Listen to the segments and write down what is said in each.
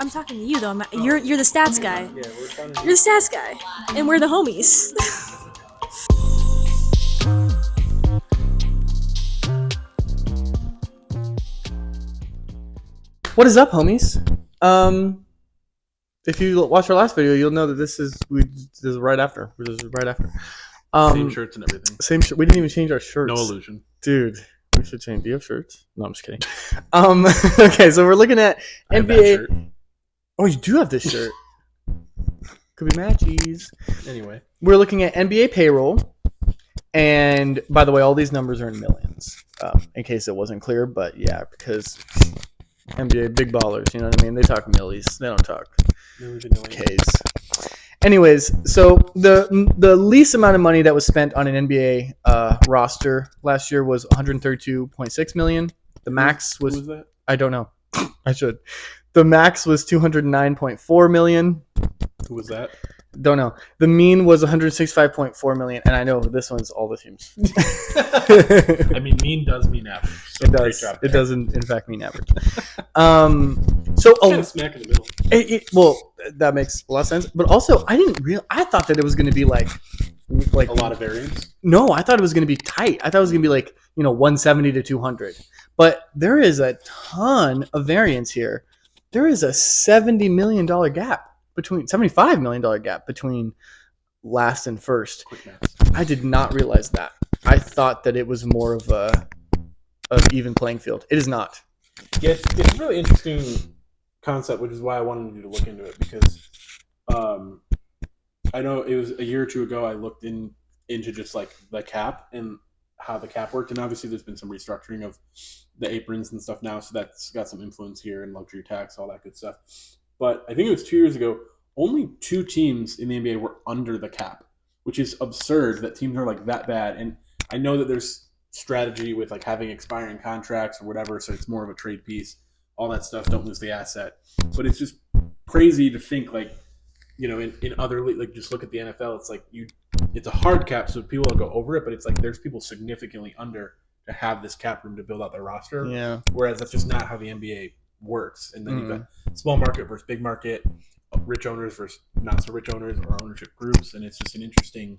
I'm talking to you though. You're the stats guy. Yeah, we're trying to. You're the stats guy, and we're the homies. What is up, homies? If you watch our last video, you'll know that this is right after. This is right after. Same shirts and everything. Same shirt. We didn't even change our shirts. No illusion. Dude. We should change. Do you have shirts? No, I'm just kidding. Okay, so we're looking at NBA. Oh, you do have this shirt. Could be matchies. Anyway, we're looking at NBA payroll, and by the way, all these numbers are in millions. In case it wasn't clear, but yeah, because NBA big ballers, you know what I mean? They talk millies. They don't talk Ks. Anyways, so the least amount of money that was spent on an NBA roster last year was 132.6 million. The max was, who was that? I don't know. I should. The max was 209.4 million. Who was that? Don't know. The mean was 165.4 million, and I know this one's all the teams. I mean, mean does mean average. So it does. It doesn't, in fact, mean average. So kind of smack in the middle. Well, that makes a lot of sense. But also, I thought that it was going to be like a lot of variance. No, I thought it was going to be tight. I thought it was going to be like 170 to 200. But there is a ton of variance here. There is a $70 million gap. $75 million gap between last and first. I did not realize that. I thought that it was more of a even playing field. It is not. Yeah, it's a really interesting concept, which is why I wanted you to look into it, because I know it was a year or two ago I looked into just like the cap and how the cap worked, and obviously there's been some restructuring of the aprons and stuff now, so that's got some influence here, and luxury tax, all that good stuff. But I think it was 2 years ago, only 2 teams in the NBA were under the cap, which is absurd that teams are like that bad. And I know that there's strategy with like having expiring contracts or whatever, so it's more of a trade piece, all that stuff, don't lose the asset. But it's just crazy to think like, in other leagues, like just look at the NFL, it's like it's a hard cap, so people will go over it, but it's like there's people significantly under to have this cap room to build out their roster. Yeah. Whereas that's just not how the NBA works. And then you've got small market versus big market, rich owners versus not so rich owners, or ownership groups, and it's just an interesting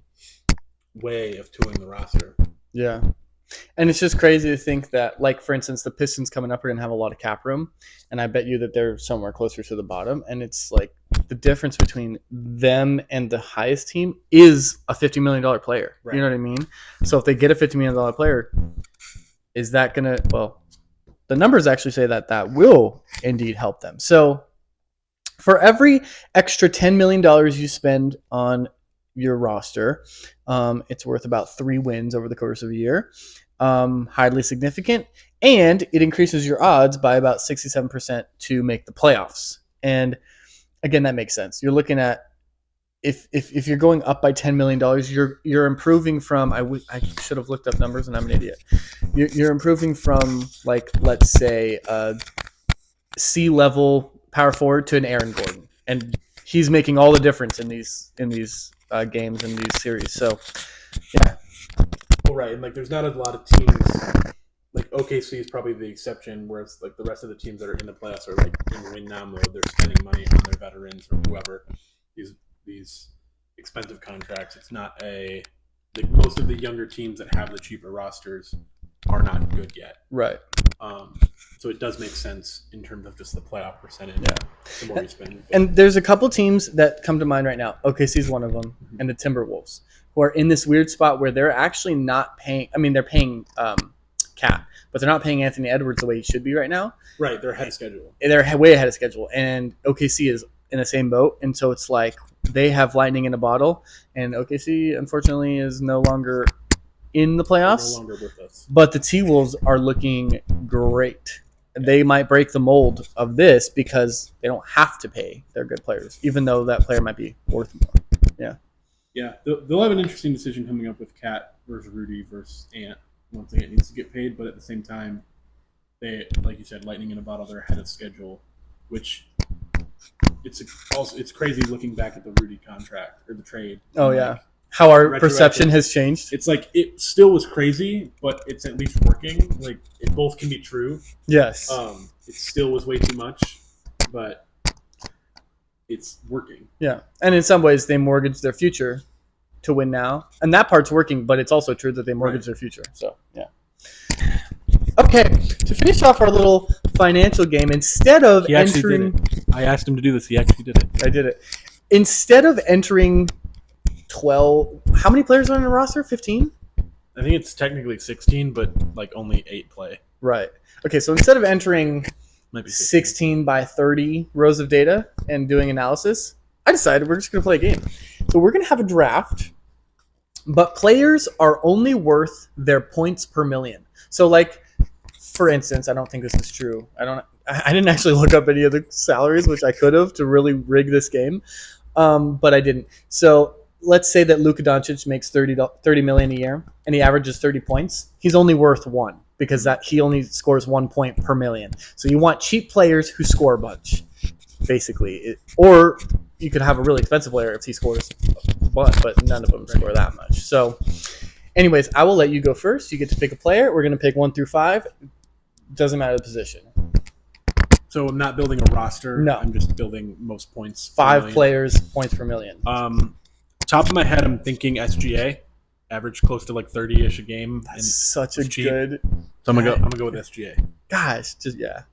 way of tooling the roster. Yeah. And it's just crazy to think that, like, for instance, the Pistons coming up are going to have a lot of cap room, and I bet you that they're somewhere closer to the bottom, and it's like the difference between them and the highest team is a $50 million player. Right. You know what I mean? So if they get a $50 million player, is that going to – well, the numbers actually say that will indeed help them. So for every extra $10 million you spend on your roster, it's worth about 3 wins over the course of a year. Highly significant, and it increases your odds by about 67% to make the playoffs. And again, that makes sense. You're looking at if you're going up by $10 million, you're improving from. I should have looked up numbers, and I'm an idiot. You're improving from, like, let's say C-level power forward to an Aaron Gordon, and he's making all the difference in these games and these series. So, yeah. Well, right, and like there's not a lot of teams. Like OKC is probably the exception, whereas like the rest of the teams that are in the playoffs are like in win now mode. They're spending money on their veterans or whoever. These expensive contracts. It's not like most of the younger teams that have the cheaper rosters are not good yet. Right. So it does make sense in terms of just the playoff percentage. Yeah. The more you spend. And there's a couple teams that come to mind right now. OKC is one of them, and the Timberwolves, who are in this weird spot where they're actually not paying. I mean, they're paying Cat, but they're not paying Anthony Edwards the way he should be right now. Right. They're ahead of schedule. They're way ahead of schedule, and OKC is in the same boat, and so it's like they have lightning in a bottle, and OKC unfortunately is no longer in the playoffs. No longer with us. But the T-Wolves are looking great. They might break the mold of this because they don't have to pay their good players, even though that player might be worth more. Yeah. Yeah, they'll have an interesting decision coming up with Cat versus Rudy versus Ant. Once again, it needs to get paid, but at the same time, they, like you said, lightning in a bottle. They're ahead of schedule, which it's crazy looking back at the Rudy contract or the trade. Oh yeah, how our perception has changed. It's like it still was crazy, but it's at least working. Like it both can be true. Yes. It still was way too much, but it's working. Yeah, and in some ways, they mortgage their future to win now, and that part's working. But it's also true that they mortgage their future. So yeah. Okay, to finish off our little financial game, instead of He actually entering, did it. I asked him to do this. He actually did it. I did it. Instead of entering 12, how many players are on the roster? 15. I think it's technically 16, but like only 8 play. Right. Okay, so instead of entering Might be 15. 16 by 30 rows of data and doing analysis, I decided we're just going to play a game. So we're going to have a draft, but players are only worth their points per million. So, like, for instance, I don't think this is true. I didn't actually look up any of the salaries, which I could have to really rig this game, but I didn't. So let's say that Luka Doncic makes $30 million a year and he averages 30 points. He's only worth 1 because that he only scores 1 point per million. So you want cheap players who score a bunch, basically. Or you could have a really expensive player if he scores a bunch, but none of them score that much. So anyways, I will let you go first. You get to pick a player. We're going to pick 1 through 5. Doesn't matter the position. So I'm not building a roster. No. I'm just building most points. 5 players, points per million. Top of my head, I'm thinking SGA, average close to like 30-ish a game. That's such a cheap. good. So I'm gonna go with SGA. Gosh, just yeah.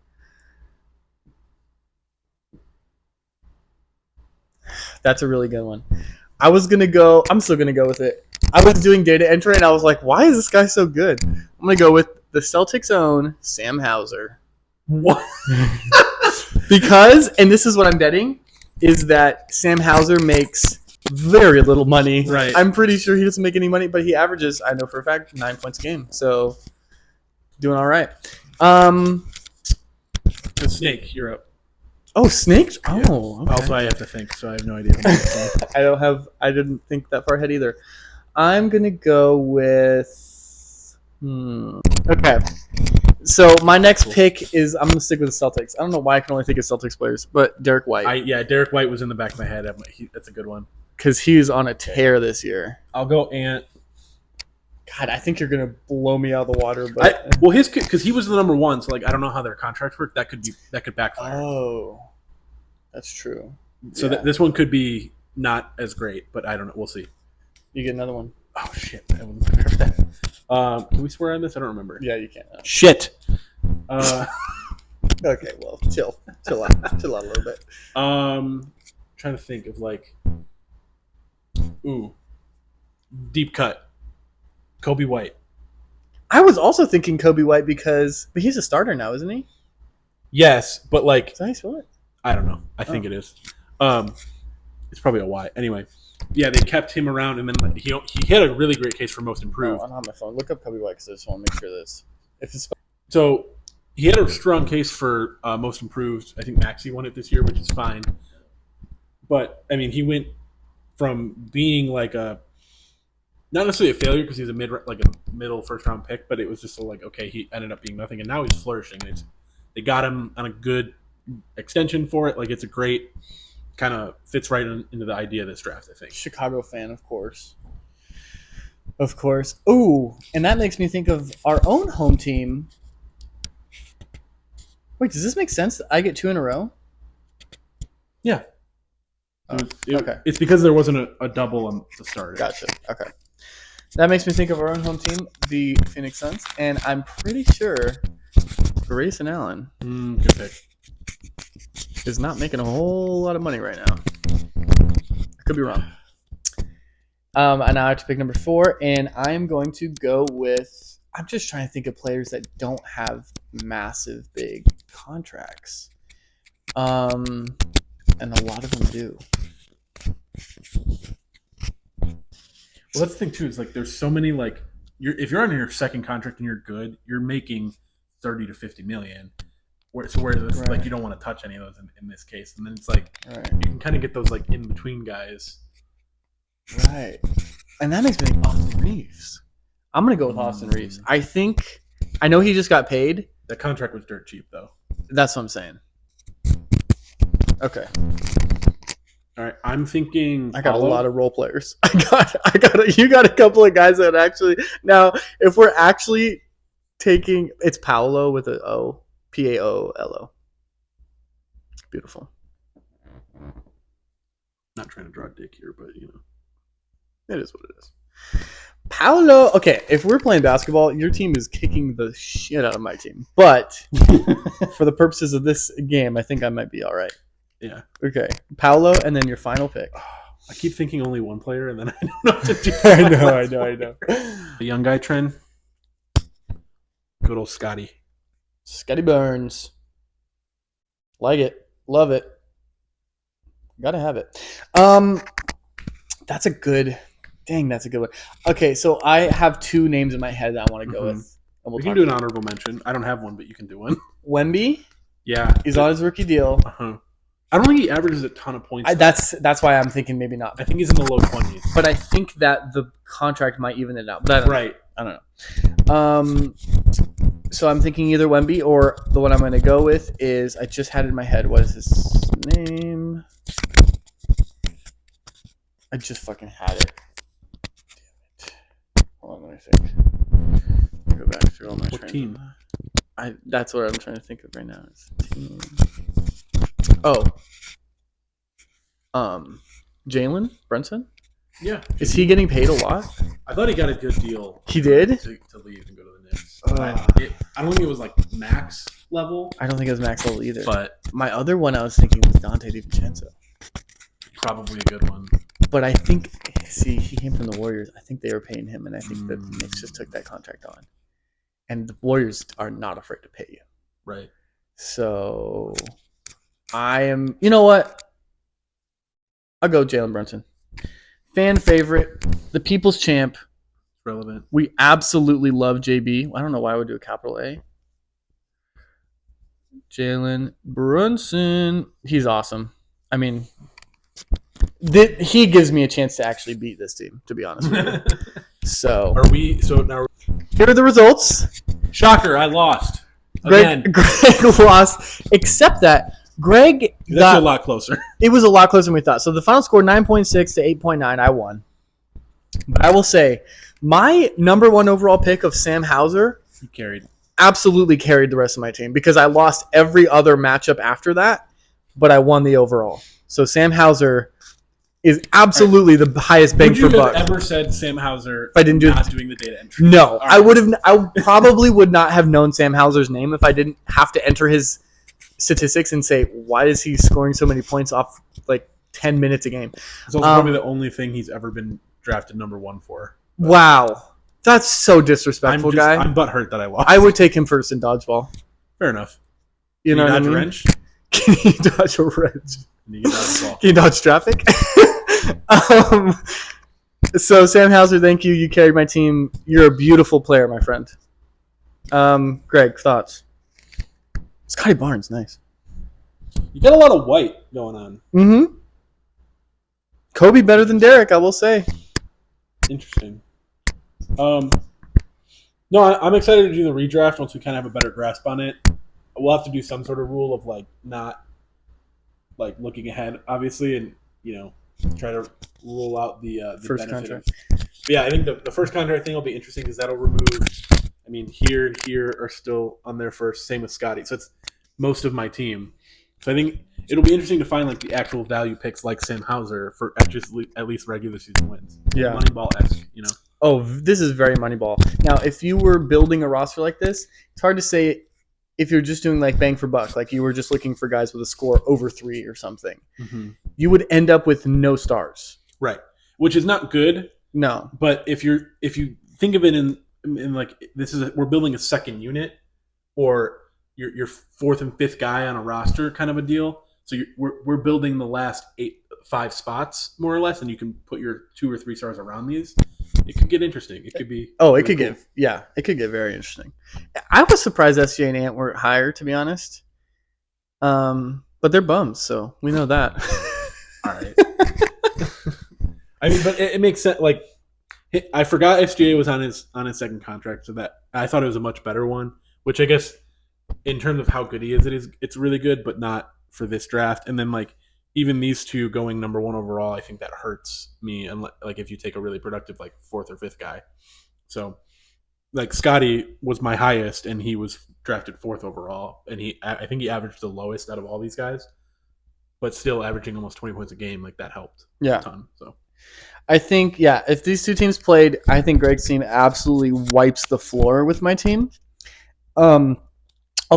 That's a really good one. I'm still gonna go with it. I was doing data entry and I was like, why is this guy so good? I'm gonna go with the Celtics' own Sam Hauser. What? Because, and this is what I'm betting, is that Sam Hauser makes very little money. Right. I'm pretty sure he doesn't make any money, but he averages, I know for a fact, 9 points a game. So, doing all right. The Snake, you're up. Oh, Snake? Yeah. Oh, okay. Also, I have to think, so I have no idea. I didn't think that far ahead either. I'm going to go with... Okay. So my next pick is, I'm going to stick with the Celtics. I don't know why I can only think of Celtics players, but Derek White. Derek White was in the back of my head. That's a good one. Because he's on a tear this year. I'll go Ant. God, I think you're going to blow me out of the water. But because he was the number 1, so like I don't know how their contracts work. That could backfire. Oh, that's true. So this one could be not as great, but I don't know. We'll see. You get another one. Oh shit! I wasn't prepared for that. Can we swear on this? I don't remember. Yeah, you can. Shit. Okay, well, chill out a little bit. Trying to think of like, deep cut. Kobe White. I was also thinking Kobe White but he's a starter now, isn't he? Yes, but like, Is that how you spell it? I don't know. I think it is. It's probably a Y. Anyway, yeah, they kept him around, and then he had a really great case for most improved. Oh, I'm on my phone. Look up Kobe White because I just want to make sure if it's. So he had a strong case for most improved. I think Maxey won it this year, which is fine. But I mean, he went from being like not necessarily a failure because he's a middle first round pick, but it was just okay, he ended up being nothing, and now he's flourishing. They got him on a good extension for it. Like, it's a great kind of fits right into the idea of this draft, I think. Chicago fan, of course. Of course. Ooh, and that makes me think of our own home team. Wait, does this make sense? I get 2 in a row? Yeah. Okay. It's because there wasn't a double on the start. Gotcha. Okay. That makes me think of our own home team, the Phoenix Suns, and I'm pretty sure Grayson Allen Good pick. is not making a whole lot of money right now. I could be wrong. And now I have to pick number 4, and I'm going to go with. I'm just trying to think of players that don't have massive big contracts, and a lot of them do. Well, that's the thing too. Is like there's so many if you're on your second contract and you're good, you're making 30 to 50 million. Whereas Right. you don't want to touch any of those in this case, and then it's like Right. you can kind of get those in between guys. Right. And that makes me think Austin Reeves. I'm going to go with Austin Reeves. I know he just got paid. That contract was dirt cheap though. That's what I'm saying. Okay. All right, I'm thinking. I got a lot of role players. You got a couple of guys that actually. Now, if we're actually taking, it's Paolo with a O, Paolo. Beautiful. Not trying to draw a dick here, but It is what it is. Paolo. Okay, if we're playing basketball, your team is kicking the shit out of my team. But for the purposes of this game, I think I might be all right. Yeah. Okay, Paolo, and then your final pick. I keep thinking only one player, and then I don't know what to do. I know. The young guy trend. Good old Scotty. Scotty Burns. Like it. Love it. Gotta have it. That's a good one. Okay, so I have two names in my head that I want to go with. And We can do an honorable mention. I don't have one, but you can do one. Wemby. Yeah. He's on his rookie deal. Uh-huh. I don't think he averages a ton of points. That's why I'm thinking maybe not. I think he's in the low 20s. But I think that the contract might even it out. But I don't know. So I'm thinking either Wemby or the one I'm going to go with is I just had it in my head. What is his name? I just fucking had it. Damn it. Hold on, let me think. Go back through all my What team? That's what I'm trying to think of right now. It's team. Jalen Brunson? Yeah. Is he getting paid a lot? I thought he got a good deal. He did? To leave and go to the Knicks. I don't think it was like max level. I don't think it was max level either. But my other one I was thinking was Dante DiVincenzo. Probably a good one. But I think, he came from the Warriors. I think they were paying him, and I think that the Knicks just took that contract on. And the Warriors are not afraid to pay you. Right. So I am, you know what? I'll go Jalen Brunson. Fan favorite, the people's champ. Relevant. We absolutely love JB. I don't know why I would do a capital A. Jalen Brunson. He's awesome. I mean, he gives me a chance to actually beat this team, to be honest with you. So now here are the results. Shocker, I lost. Again. Greg lost, except that Greg That's a lot closer. It was a lot closer than we thought. So the final score 9.6 to 8.9. I won. But I will say, my number one overall pick of Sam Hauser absolutely carried the rest of my team because I lost every other matchup after that, but I won the overall. So Sam Hauser is absolutely the highest bang for buck. Would you have ever said Sam Hauser if I didn't not doing the data entry? No. I would have. I probably would not have known Sam Hauser's name if I didn't have to enter his statistics and say, why is he scoring so many points off like 10 minutes a game? It's also probably the only thing he's ever been drafted number one for. But wow. That's so disrespectful, guy. I'm butthurt that I lost. I would take him first in dodgeball. Fair enough. You know what I mean? Wrench? Can you dodge a wrench? Can you dodge a ball? Can you dodge traffic? So, Sam Hauser, thank you. You carried my team. You're a beautiful player, my friend. Greg, thoughts? Scotty Barnes, nice. You got a lot of white going on. Mm-hmm. Kobe better than Derek, I will say. Interesting. No, I'm excited to do the redraft once we kind of have a better grasp on it. We'll have to do some sort of rule of like not like looking ahead, obviously, and try to rule out the first benefit contract. But yeah, I think the first contract thing will be interesting because that'll remove. I mean, here and here are still on their first. Same with Scotty. So it's most of my team. So I think it'll be interesting to find like the actual value picks like Sam Hauser for at least regular season wins. Yeah, Moneyball-esque, Oh, this is very Moneyball. Now, if you were building a roster like this, it's hard to say if you're just doing like bang for buck, like you were just looking for guys with a score over 3 or something. Mm-hmm. You would end up with no stars, right? Which is not good. No, but if you think of it in like we're building a second unit, or your fourth and fifth guy on a roster kind of a deal. So we're building the last 5 spots more or less, and you can put your 2 or 3 stars around these. It could get interesting. It could be. Oh, it could cool. It could get very interesting. I was surprised SJ and Ant weren't higher, to be honest. But they're bums, so we know that. All right. I mean, but it makes sense. Like, I forgot SGA was on his second contract, so that I thought it was a much better one. Which I guess, in terms of how good he is, it's really good, but not for this draft. And then like even these two going number 1 overall, I think that hurts me. And like if you take a really productive like 4th or 5th guy, so like Scotty was my highest, and he was drafted 4th overall, and I think he averaged the lowest out of all these guys. but still averaging almost 20 points a game. Like that helped Yeah. a ton. So I think, yeah, if these two teams played, I think Greg's team absolutely wipes the floor with my team. Also,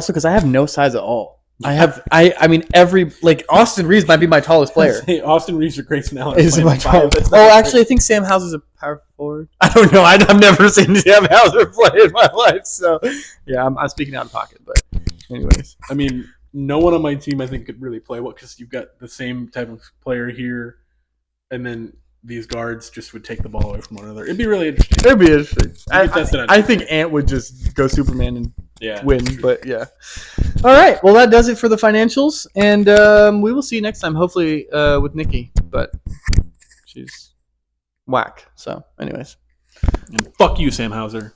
because I have no size at all. I mean, Austin Reeves might be my tallest player. Hey, Austin Reeves or Grayson Allen Is my tallest. Oh, Actually, I think Sam Hauser's a power forward. I don't know. I've never seen Sam Hauser play in my life. So, yeah, I'm speaking out of pocket. But anyways. I mean, no one on my team, I think, could really play well because you've got the same type of player here, and then these guards just would take the ball away from one another. It'd be really interesting. It'd be interesting. I think Tuesday. Ant would just go Superman and Yeah, win, but yeah. All right. Well, that does it for the financials, and we will see you next time, hopefully with Nikki, but she's whack. So, anyways. And fuck you, Sam Hauser.